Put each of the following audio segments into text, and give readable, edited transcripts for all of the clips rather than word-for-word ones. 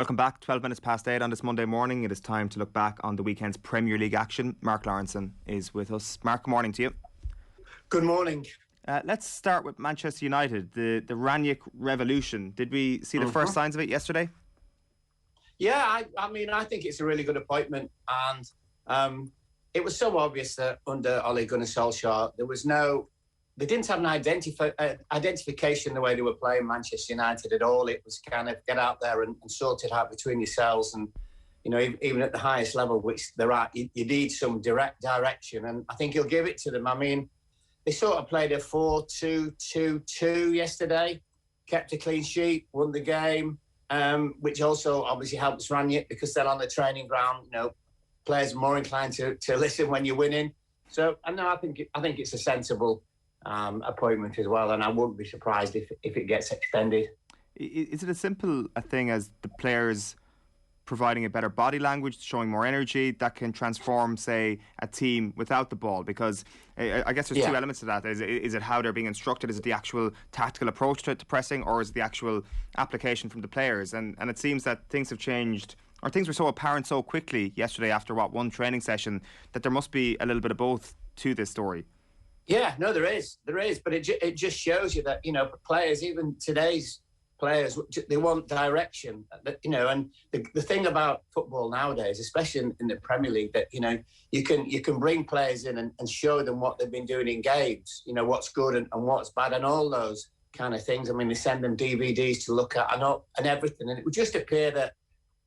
Welcome back. 12 minutes past 8 on this Monday morning. It is time to look back on the weekend's Premier League action. Mark Lawrenson is with us. Mark, good morning to you. Good morning. Let's start with Manchester United, the Rangnick revolution. Did we see the first signs of it yesterday? Yeah, I think it's a really good appointment, and it was so obvious that under Ole Gunnar Solskjaer, they didn't have an identification the way they were playing Manchester United at all. It was kind of get out there and sort it out between yourselves, and even at the highest level, which they're at, you need some direct direction, and I think he'll give it to them. I mean, they sort of played a 4-2-2-2 yesterday, kept a clean sheet, won the game, which also obviously helps Rangnick because they're on the training ground. Players are more inclined to listen when you're winning. So I think it's a sensible appointment as well, and I wouldn't be surprised if it gets extended. Is it as simple a thing as the players providing a better body language, showing more energy that can transform, say, a team without the ball? Because I guess there's two elements to that. Is it how they're being instructed? Is it the actual tactical approach to pressing, or is it the actual application from the players? And it seems that things have changed, or things were so apparent so quickly yesterday after one training session, that there must be a little bit of both to this story. Yeah, no, there is, but it just shows you that players, even today's players, they want direction, and the thing about football nowadays, especially in the Premier League, that you can bring players in and show them what they've been doing in games, what's good and what's bad and all those kind of things. I mean, they send them DVDs to look at and everything, and it would just appear that,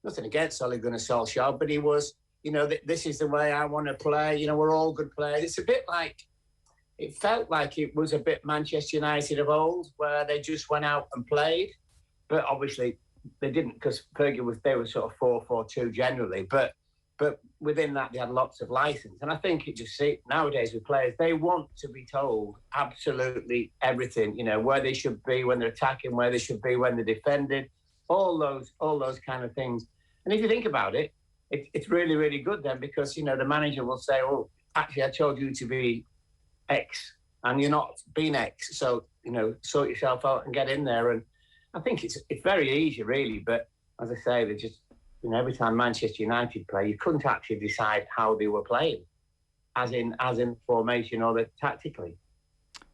nothing against Ole Gunnar Solskjaer, but he was, this is the way I want to play, we're all good players. It's a bit like, it felt like it was a bit Manchester United of old, where they just went out and played. But obviously they didn't, because they were sort of 4-4-2 generally. But within that, they had lots of license. And I think nowadays with players, they want to be told absolutely everything, where they should be when they're attacking, where they should be when they're defending, all those kind of things. And if you think about it, it's really, really good then, because, the manager will say, oh, actually, I told you to be X, and you're not being X. So, sort yourself out and get in there. And I think it's very easy, really. But as I say, they just, every time Manchester United play, you couldn't actually decide how they were playing, as in formation or tactically.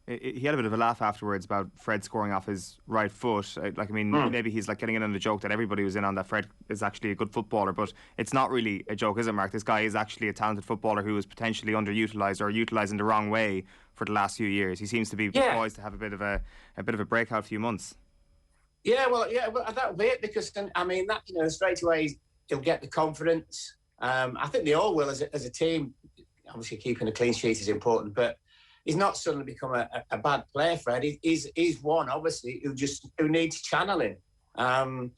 He had a bit of a laugh afterwards about Fred scoring off his right foot. Maybe he's getting in on the joke that everybody was in on, that Fred is actually a good footballer, but it's not really a joke, is it, Mark? This guy is actually a talented footballer who is potentially underutilised or utilised in the wrong way for the last few years. He seems to be poised to have a bit of a breakout few months. Well, that'll be it, because straight away he'll get the confidence. I think they all will as a team. Obviously, keeping a clean sheet is important, but he's not suddenly become a bad player, Fred. He's one, obviously, who needs channeling. And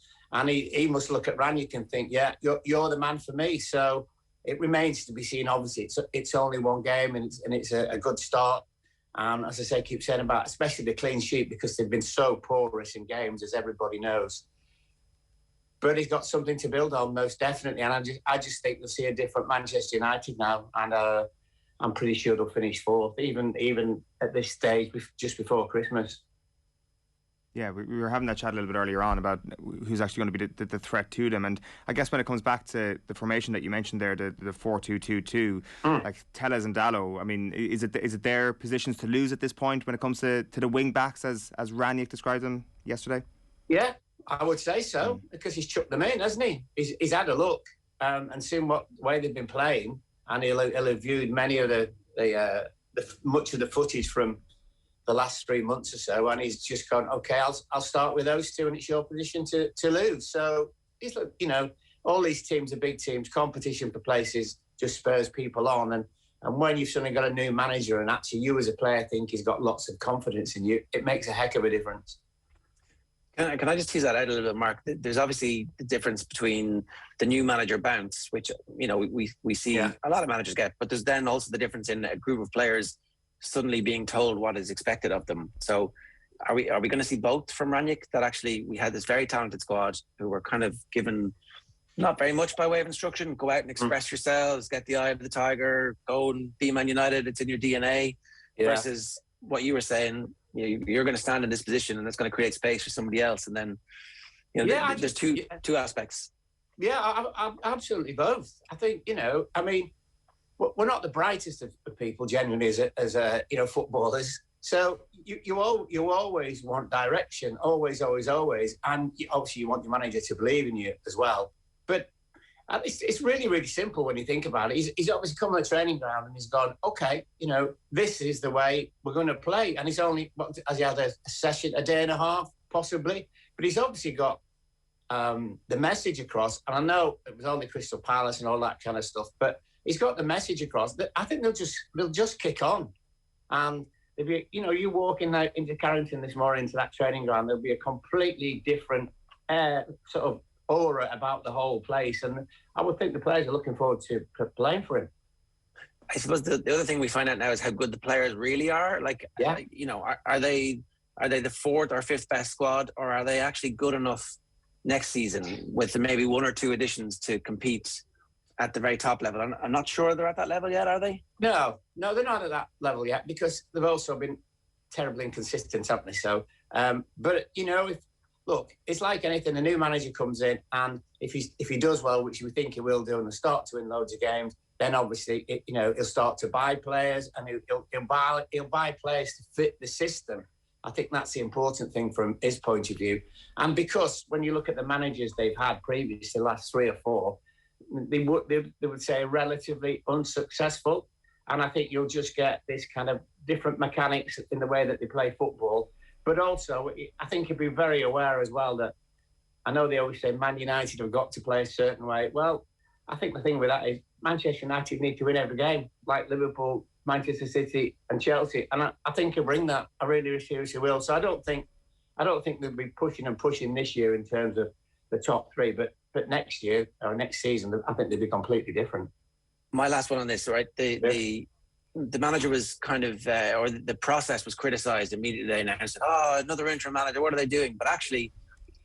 he must look at Rangnick and think, yeah, you're the man for me. So it remains to be seen. Obviously, it's only one game, and it's a good start. And as I say, keep saying about especially the clean sheet, because they've been so porous in games, as everybody knows. But he's got something to build on, most definitely. And I just think we'll see a different Manchester United now. And I'm pretty sure they'll finish fourth, even at this stage, just before Christmas. Yeah, we were having that chat a little bit earlier on about who's actually going to be the threat to them. And I guess when it comes back to the formation that you mentioned there, the 4-2-2-2, like Telles and Dalot, I mean, is it their positions to lose at this point when it comes to the wing backs, as Rangnick described them yesterday? Yeah, I would say so, because he's chucked them in, hasn't he? He's had a look and seen what way they've been playing, and he'll have viewed many of the much of the footage from the last 3 months or so, and he's just gone, okay, I'll start with those two, and it's your position to lose. So he's, all these teams are big teams. Competition for places just spurs people on, and when you've suddenly got a new manager, and actually you as a player think he's got lots of confidence in you, it makes a heck of a difference. Can I just tease that out a little bit, Mark? There's obviously the difference between the new manager bounce, which we see a lot of managers get, but there's then also the difference in a group of players suddenly being told what is expected of them. So are we going to see both from Rangnick, that actually we had this very talented squad who were kind of given not very much by way of instruction, go out and express yourselves, get the eye of the tiger, go and be Man United, it's in your DNA, versus what you were saying, you're going to stand in this position and it's going to create space for somebody else, and then You know, there's two aspects. Yeah, I absolutely both. I think, you know, I mean, we're not the brightest of people genuinely as you know, footballers. So you always want direction, always, and obviously you want your manager to believe in you as well. But it's really, really simple when you think about it. He's obviously come on the training ground and he's gone, okay, you know, this is the way we're going to play. And he's only, has he had a session, a day and a half, possibly? But he's obviously got the message across. And I know it was only Crystal Palace and all that kind of stuff, but he's got the message across that I think they'll just kick on. And there'll be, you know, you walking out into Carrington this morning to that training ground, there'll be a completely different sort of aura about the whole place. And I would think the players are looking forward to playing for him. I suppose the other thing we find out now is how good the players really are. Like, you know, are they the fourth or fifth best squad, or are they actually good enough next season with maybe one or two additions to compete at the very top level? I'm not sure they're at that level yet, are they? No, they're not at that level yet because they've also been terribly inconsistent, haven't they? So, but you know, look, it's like anything. A new manager comes in, and if he does well, which we think he will do, and he'll start to win loads of games, then obviously you know, he'll start to buy players, and he'll buy players to fit the system. I think that's the important thing from his point of view. And because when you look at the managers they've had previously, the last 3 or 4. They would say relatively unsuccessful, and I think you'll just get this kind of different mechanics in the way that they play football. But also, I think you'd be very aware as well that I know they always say Man United have got to play a certain way. Well, I think the thing with that is Manchester United need to win every game, like Liverpool, Manchester City, and Chelsea, and I think he'll bring that. I really seriously will. So I don't think they'll be pushing this year in terms of the top 3, but next year or next season, I think they'll be completely different. My last one on this, right? The manager was kind of, or the process was criticised immediately. And I said, "Oh, another interim manager. What are they doing?" But actually,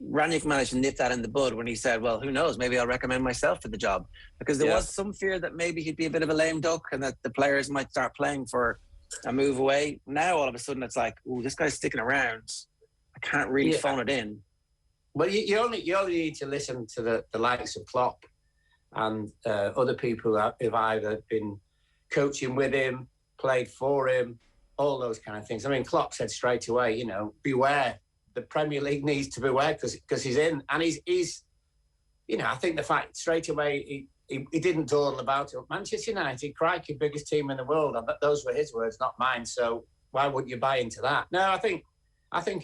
Rangnick managed to nip that in the bud when he said, "Well, who knows? Maybe I'll recommend myself for the job," because there was some fear that maybe he'd be a bit of a lame duck and that the players might start playing for a move away. Now all of a sudden, it's like, "Oh, this guy's sticking around. I can't really phone it in." Well, you only need to listen to the likes of Klopp and other people who've either been coaching with him, played for him, all those kind of things. I mean, Klopp said straight away, you know, beware. The Premier League needs to beware because he's in, and he's, you know, I think the fact straight away he didn't dawdle about it. Manchester United, crikey, biggest team in the world. I bet those were his words, not mine. So why wouldn't you buy into that? No, I think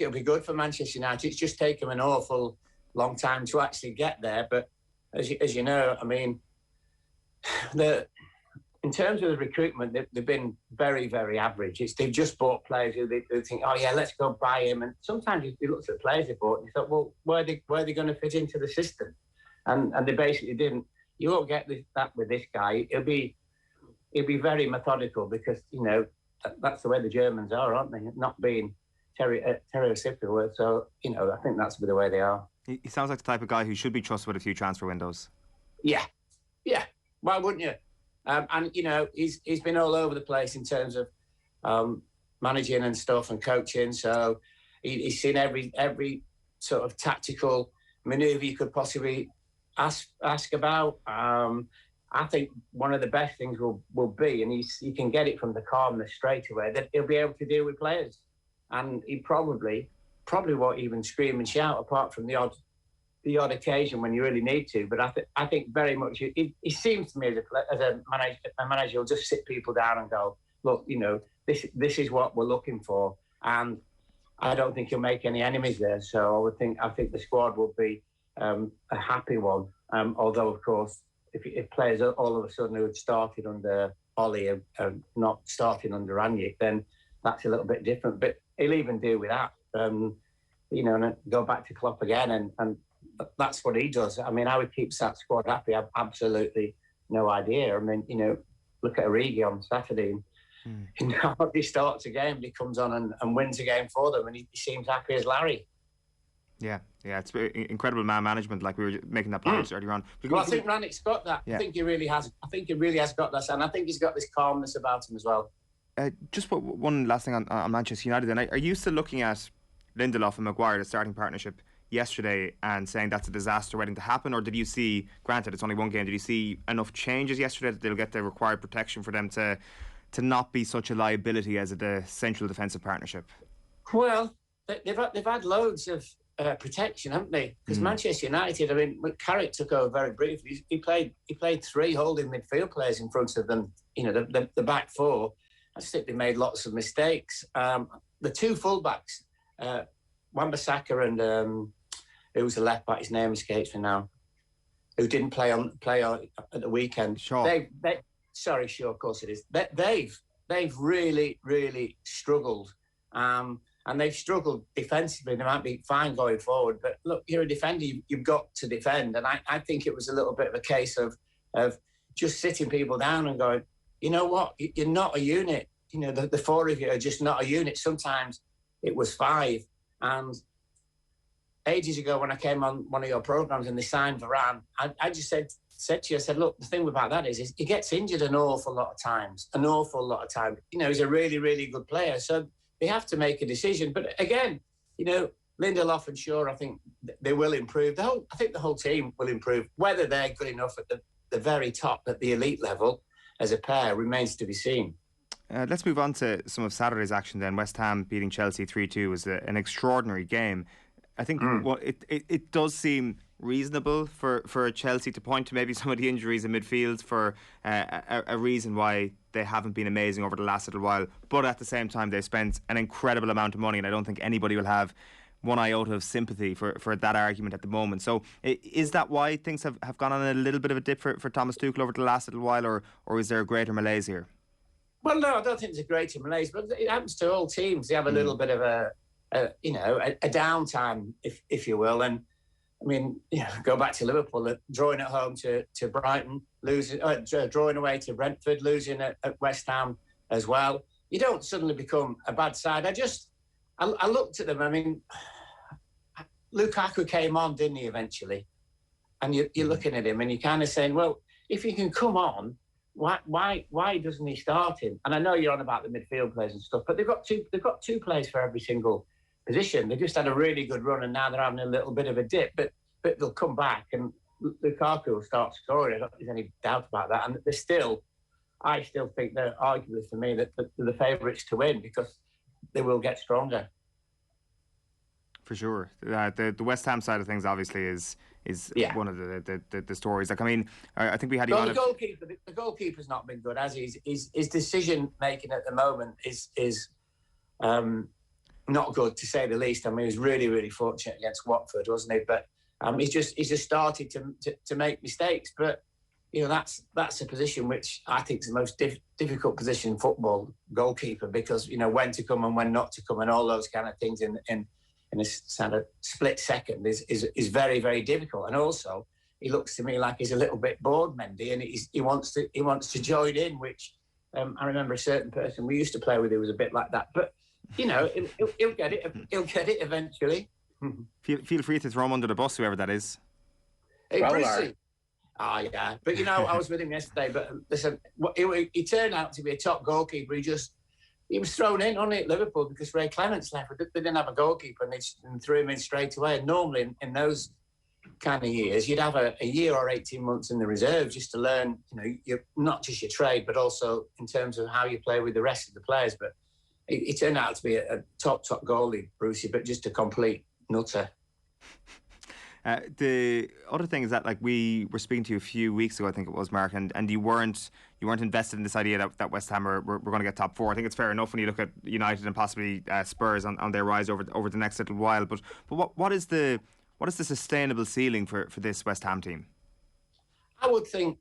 it'll be good for Manchester United. It's just taken an awful long time to actually get there. But as you know, I mean, in terms of the recruitment, they've been very, very average. They've just bought players who they think, oh yeah, let's go buy him. And sometimes you look at the players they bought and you thought, well, where are they going to fit into the system? And they basically didn't. You won't get that with this guy. He'll be very methodical because, you know, that's the way the Germans are, aren't they? Not being stereotypical. So, you know, I think that's the way they are. He sounds like the type of guy who should be trusted with a few transfer windows. Yeah. Why wouldn't you? And, you know, he's been all over the place in terms of managing and stuff and coaching. So he's seen every sort of tactical manoeuvre you could possibly ask about. I think one of the best things will be, and you can get it from the calmness straight away, that he'll be able to deal with players. And he probably won't even scream and shout apart from the odd occasion when you really need to. But I think very much he seems to me as a manager will just sit people down and go, look, you know, this is what we're looking for, and I don't think he'll make any enemies there. So I think the squad will be a happy one. Although of course, if players all of a sudden who had started under Ollie are not starting under Rangnick, then that's a little bit different. But he'll even deal with that. You know, and go back to Klopp again, and that's what he does. I mean, how he keeps that squad happy, I've absolutely no idea. I mean, you know, look at Origi on Saturday. He hardly starts a game, but he comes on and wins a game for them, and he seems happy as Larry. Yeah, it's incredible man management. Like we were making that point earlier on. Well, I think Rangnick's got that. Yeah. I think he really has got that, and I think he's got this calmness about him as well. Just one last thing on Manchester United. Then, are you still looking at Lindelof and Maguire, the starting partnership, yesterday and saying that's a disaster waiting to happen, or did you see, granted it's only one game, did you see enough changes yesterday that they'll get the required protection for them to not be such a liability as a central defensive partnership? Well, they've had loads of protection, haven't they? Because Manchester United, I mean, Carrick took over very briefly. He played 3 holding midfield players in front of them. You know, the back 4. I just think they made lots of mistakes. The 2 fullbacks, Wan-Bissaka and who was the left back? His name escapes me now. Who didn't play on at the weekend? Sure. Sorry, sure, of course it is. They've really, really struggled. And they've struggled defensively. They might be fine going forward, but look, you're a defender. You've got to defend. And I think it was a little bit of a case of just sitting people down and going, you know what, you're not a unit. You know, the 4 of you are just not a unit. Sometimes it was 5. And ages ago when I came on one of your programmes and they signed Varane, I just said to you, I said, look, the thing about that is he gets injured an awful lot of times. You know, he's a really, really good player. So they have to make a decision. But again, you know, Lindelof and Shaw, I think they will improve. I think the whole team will improve. Whether they're good enough at the very top, at the elite level, as a pair, remains to be seen. Let's move on to some of Saturday's action then. West Ham beating Chelsea 3-2 was an extraordinary game. I think it does seem reasonable for Chelsea to point to maybe some of the injuries in midfield for a reason why they haven't been amazing over the last little while. But at the same time, they've spent an incredible amount of money, and I don't think anybody will have one iota of sympathy for that argument at the moment. So is that why things have gone on a little bit of a dip for Thomas Tuchel over the last little while, or is there a greater malaise here? Well, no, I don't think there's a greater malaise, but it happens to all teams. They have a little bit of a downtime, if you will. And I mean, go back to Liverpool, drawing at home to Brighton, drawing away to Brentford, losing at West Ham as well. You don't suddenly become a bad side. I looked at them. I mean, Lukaku came on, didn't he, eventually? And you're looking at him and you're kind of saying, well, if he can come on, why doesn't he start him? And I know you're on about the midfield players and stuff, but they've got two players for every single position. They just had a really good run, and now they're having a little bit of a dip, but they'll come back, and Lukaku will start scoring. I don't think there's any doubt about that. And I still think they're arguably, for me, that they're the favourites to win, because they will get stronger. For sure. The West Ham side of things obviously is one of the stories. Like, I mean, I think we had... The goalkeeper's not been good, has he? His decision making at the moment is not good, to say the least. I mean, he was really, really fortunate against Watford, wasn't he? But he's just started to make mistakes. But that's a position which I think is the most difficult position in football, goalkeeper, because when to come and when not to come, and all those kind of things in a kind of split second is very, very difficult. And also, he looks to me like he's a little bit bored, Mendy, and he wants to join in. Which I remember a certain person we used to play with who was a bit like that. But he'll get it. He'll get it eventually. Feel free to throw him under the bus, whoever that is. Hey, Brucey. Yeah. But I was with him yesterday. But listen, he turned out to be a top goalkeeper. He was thrown in only at Liverpool because Ray Clements left. They didn't have a goalkeeper, and they threw him in straight away. And normally in those kind of years, you'd have a year or 18 months in the reserves just to learn, not just your trade, but also in terms of how you play with the rest of the players. But he turned out to be a top goalie, Brucey, but just a complete nutter. The other thing is that, like, we were speaking to you a few weeks ago, I think it was, Mark, and you weren't invested in this idea that West Ham are going to get top 4. I think it's fair enough when you look at United and possibly Spurs on their rise over the next little while. But what is the sustainable ceiling for this West Ham team? I would think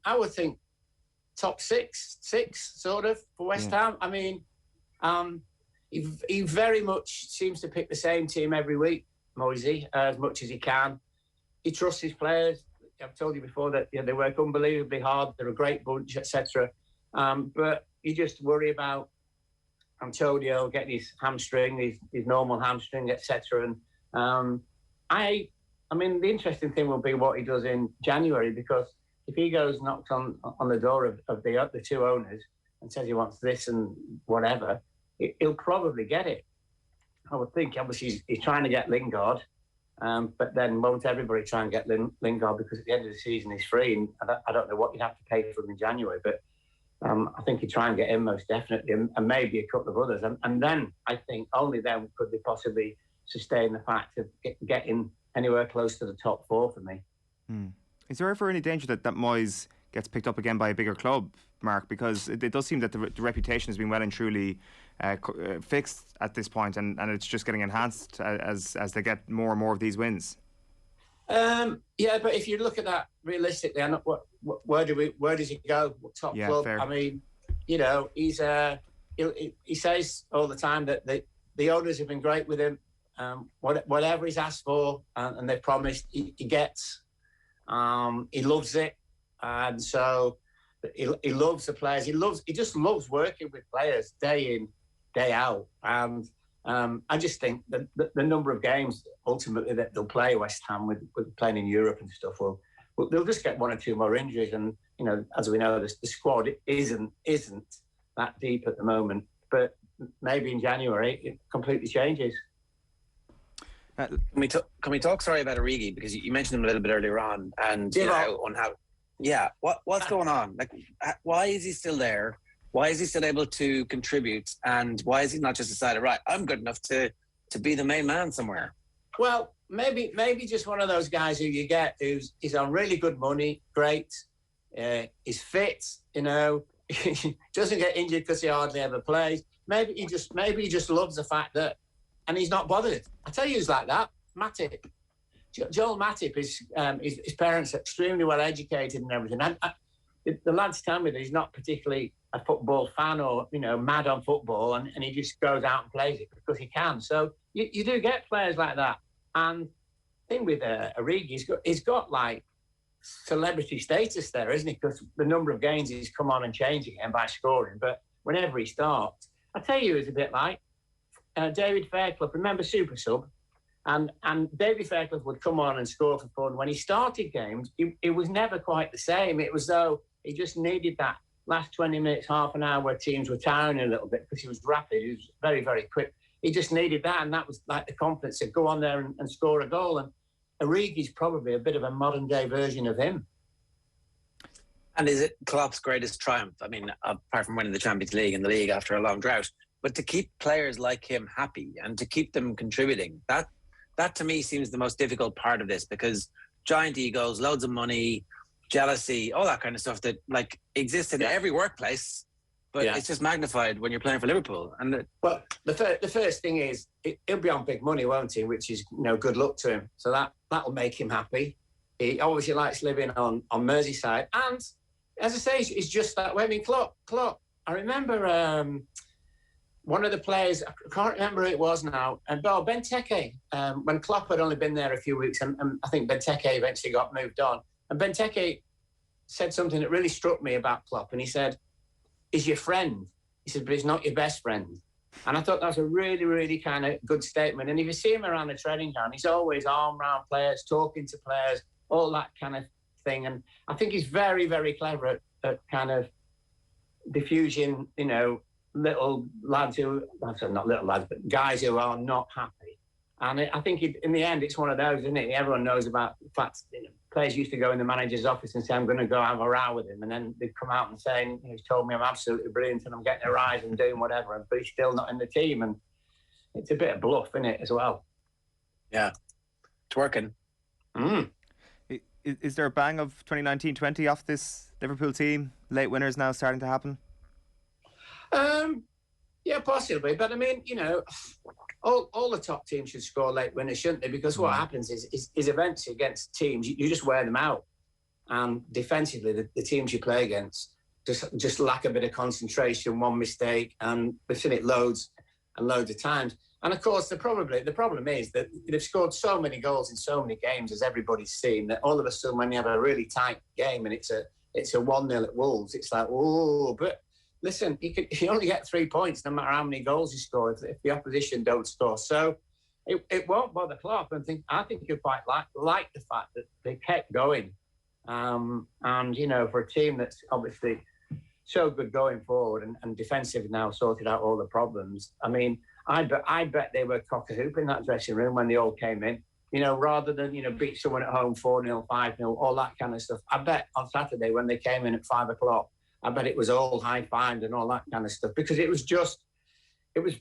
top six sort of for West Ham. I mean, he very much seems to pick the same team every week, Moisey, as much as he can. He trusts his players. I've told you before that they work unbelievably hard. They're a great bunch, etc. But you just worry about Antonio getting his hamstring, his normal hamstring, etc. And I mean, the interesting thing will be what he does in January, because if he knocks on the door of the two owners and says he wants this and whatever, he'll probably get it. I would think. Obviously, he's trying to get Lingard. But then won't everybody try and get Lingard, because at the end of the season he's free, and I don't know what you'd have to pay for him in January, but I think he'd try and get him most definitely, and maybe a couple of others. And then I think only then could they possibly sustain the fact of getting anywhere close to the top 4 for me. Is there ever any danger that Moyes gets picked up again by a bigger club, Mark? Because it does seem that the reputation has been well and truly fixed at this point, and it's just getting enhanced as they get more and more of these wins. Yeah, but if you look at that realistically, where does he go? What top club? Fair. I mean, you know, he says all the time that the owners have been great with him. Whatever he's asked for and they've promised, he gets. He loves it, and so he loves the players. He just loves working with players day in, day out. And I just think that the number of games ultimately that they'll play West Ham with playing in Europe and stuff they'll just get 1 or 2 more injuries. And you know, as we know, the squad isn't that deep at the moment. But maybe in January it completely changes. Can we talk about Origi, because you mentioned him a little bit earlier on, and what's going on? Like, why is he still there? Why is he still able to contribute? And why is he not just decided, right, I'm good enough to be the main man somewhere? Well, maybe just one of those guys who you get he's on really good money, great, he's fit, you know, doesn't get injured because he hardly ever plays. Maybe he just loves the fact that, and he's not bothered. I tell you who's like that, Matip. Joel Matip, his parents are extremely well educated and everything. The lads tell me that he's not particularly a football fan or, you know, mad on football, and he just goes out and plays it because he can. So you do get players like that. And the thing with Origi, he's got like celebrity status there, isn't he? Because the number of games he's come on and changed again by scoring. But whenever he starts, I tell you, it's a bit like David Fairclough. Remember Super Sub? And David Fairclough would come on and score for fun. When he started games, it was never quite the same. It was though he just needed that last 20 minutes, half an hour where teams were tiring a little bit, because he was rapid. He was very, very quick. He just needed that, and that was like the confidence to go on there and score a goal. And Origi's probably a bit of a modern-day version of him. And is it Klopp's greatest triumph? I mean, apart from winning the Champions League and the league after a long drought, but to keep players like him happy and to keep them contributing, that to me seems the most difficult part of this, because giant egos, loads of money, jealousy, all that kind of stuff that like exists in every workplace, but it's just magnified when you're playing for Liverpool. And well, the first thing is he'll be on big money, won't he? Which is, you know, good luck to him. So that'll make him happy. He obviously likes living on Merseyside, and as I say, he's just that way. I mean, Klopp. I remember one of the players, I can't remember who it was now, and Benteke, when Klopp had only been there a few weeks, and I think Benteke eventually got moved on. And Benteke said something that really struck me about Klopp, and he said, "He's your friend." He said, "But he's not your best friend." And I thought that was a really, really kind of good statement. And if you see him around the training ground, he's always arm around players, talking to players, all that kind of thing. And I think he's very, very clever at kind of diffusing, you know, little lads who, not little lads, but guys who are not happy. And I think in the end, it's one of those, isn't it? Everyone knows about the fact, you know, players used to go in the manager's office and say, "I'm going to go have a row with him." And then they'd come out and say, "He's told me I'm absolutely brilliant and I'm getting a rise and doing whatever," but he's still not in the team. And it's a bit of bluff, isn't it, as well? Yeah, it's working. Is there a bang of 2019-20 off this Liverpool team? Late winners now starting to happen? Yeah, possibly. But I mean, you know, all the top teams should score late winners, shouldn't they? Because what happens is eventually against teams, you just wear them out. And defensively, the teams you play against just lack a bit of concentration, one mistake, and we've seen it loads and loads of times. And of course, the problem is that they've scored so many goals in so many games, as everybody's seen, that all of a sudden when you have a really tight game and it's a 1-0 at Wolves, it's like, oh, but listen, you only get 3 points no matter how many goals you score if the opposition don't score. So it won't bother Klopp. And I think you quite like the fact that they kept going. And, you know, for a team that's obviously so good going forward and defensive now sorted out all the problems. I mean, I bet they were cock-a-hoop in that dressing room when they all came in. rather than, beat someone at home 4-0, 5-0, all that kind of stuff. I bet on Saturday when they came in at 5 o'clock, I bet it was all high-fived and all that kind of stuff, because it was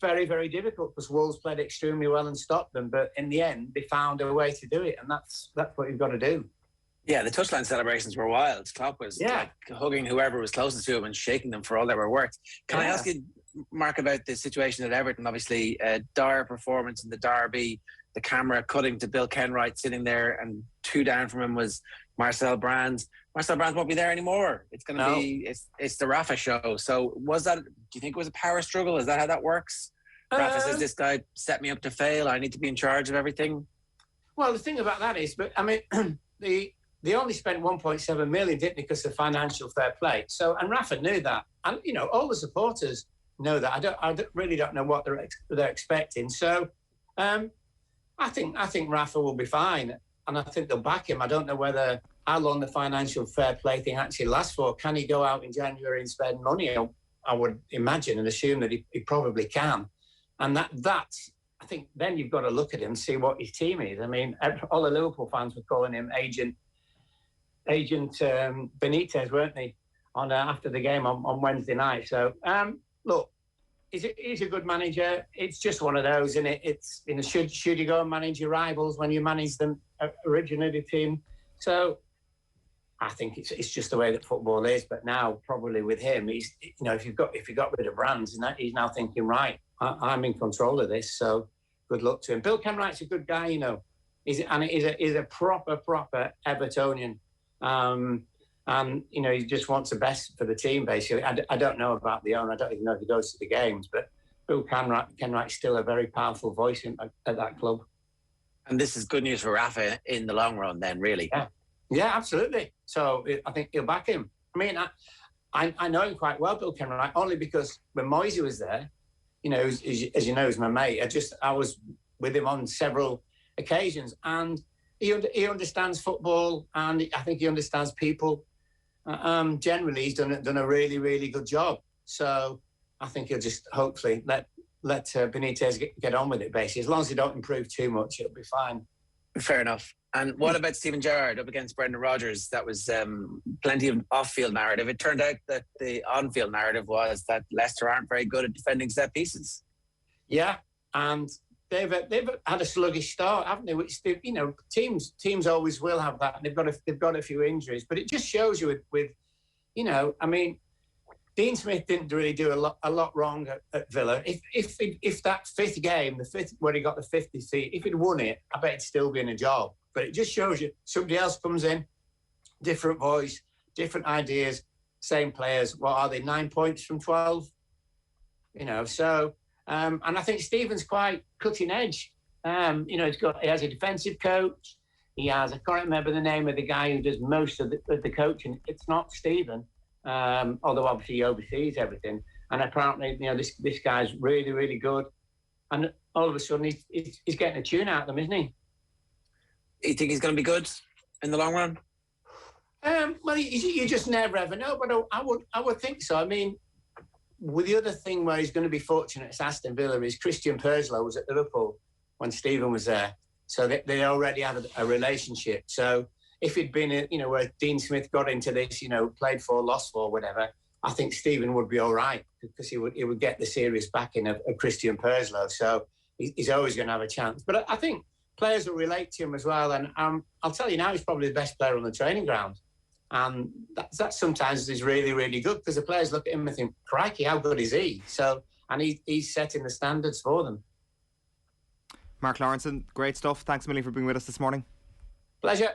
very, very difficult, because Wolves played extremely well and stopped them. But in the end, they found a way to do it, and that's what you've got to do. Yeah, the touchline celebrations were wild. Klopp was like hugging whoever was closest to him and shaking them for all they were worth. Can I ask you, Mark, about the situation at Everton? Obviously, a dire performance in the derby, the camera cutting to Bill Kenwright sitting there, and 2 down from him was Marcel Brands. Marcel Brands won't be there anymore. It's going to be it's the Rafa show. So do you think it was a power struggle? Is that how that works? Rafa says, this guy set me up to fail. I need to be in charge of everything. Well, the thing about that is, but I mean, they only spent 1.7 million, didn't they, because of financial fair play. So, and Rafa knew that, and all the supporters know that. I really don't know what they're expecting. So, I think Rafa will be fine, and I think they'll back him. I don't know how long the financial fair play thing actually lasts for. Can he go out in January and spend money? I would imagine and assume that he probably can. And that's, I think, then you've got to look at him and see what his team is. I mean, all the Liverpool fans were calling him Agent Benitez, weren't they, on after the game on Wednesday night? So, look, he's a good manager. It's just one of those, and it's should you go and manage your rivals when you manage them originally the team? So I think it's just the way that football is. But now probably with him, he's if you got rid of Brands, and he's now thinking, right, I'm in control of this. So good luck to him. Bill Kenwright's a good guy, He's a proper Evertonian, and he just wants the best for the team. Basically, I don't know about the owner. I don't even know if he goes to the games, but Bill Kenwright's still a very powerful voice at that club. And this is good news for Rafa in the long run, then, really. Yeah, absolutely. So I think he'll back him. I mean, I know him quite well, Bill Kenwright, only because when Moisey was there, as you know, he's my mate. I was with him on several occasions, and he understands football, and I think he understands people. Generally, he's done a really, really good job. So I think he'll just hopefully let Benitez get on with it, basically. As long as he don't improve too much, it'll be fine. Fair enough. And what about Steven Gerrard up against Brendan Rodgers? That was plenty of off-field narrative. It turned out that the on-field narrative was that Leicester aren't very good at defending set pieces. Yeah, and they've had a sluggish start, haven't they? Which teams always will have that. And they've got a few injuries, but it just shows you with I mean, Dean Smith didn't really do a lot wrong at Villa. If that fifth game, where he got the 50 seat, if he'd won it, I bet he'd still be in a job. But it just shows you somebody else comes in, different voice, different ideas, same players. What are they? 9 points from 12. So. And I think Stephen's quite cutting edge. He has a defensive coach. He has, I can't remember the name of the guy who does most of the coaching. It's not Stephen, although obviously he oversees everything. And apparently, this guy's really, really good. And all of a sudden, he's getting a tune out of them, isn't he? You think he's going to be good in the long run? Well, you just never ever know. But I would think so. I mean, with the other thing where he's going to be fortunate at Aston Villa is Christian Perslow was at Liverpool when Stephen was there. So they already had a relationship. So if it'd been, where Dean Smith got into this, played for, lost for, whatever, I think Stephen would be all right because he would get the serious backing of Christian Perslow. So he's always going to have a chance. But I think players will relate to him as well. And I'll tell you now, he's probably the best player on the training ground. And that sometimes is really, really good because the players look at him and think, crikey, how good is he? So, and he's setting the standards for them. Mark Lawrenson, great stuff. Thanks a million for being with us this morning. Pleasure.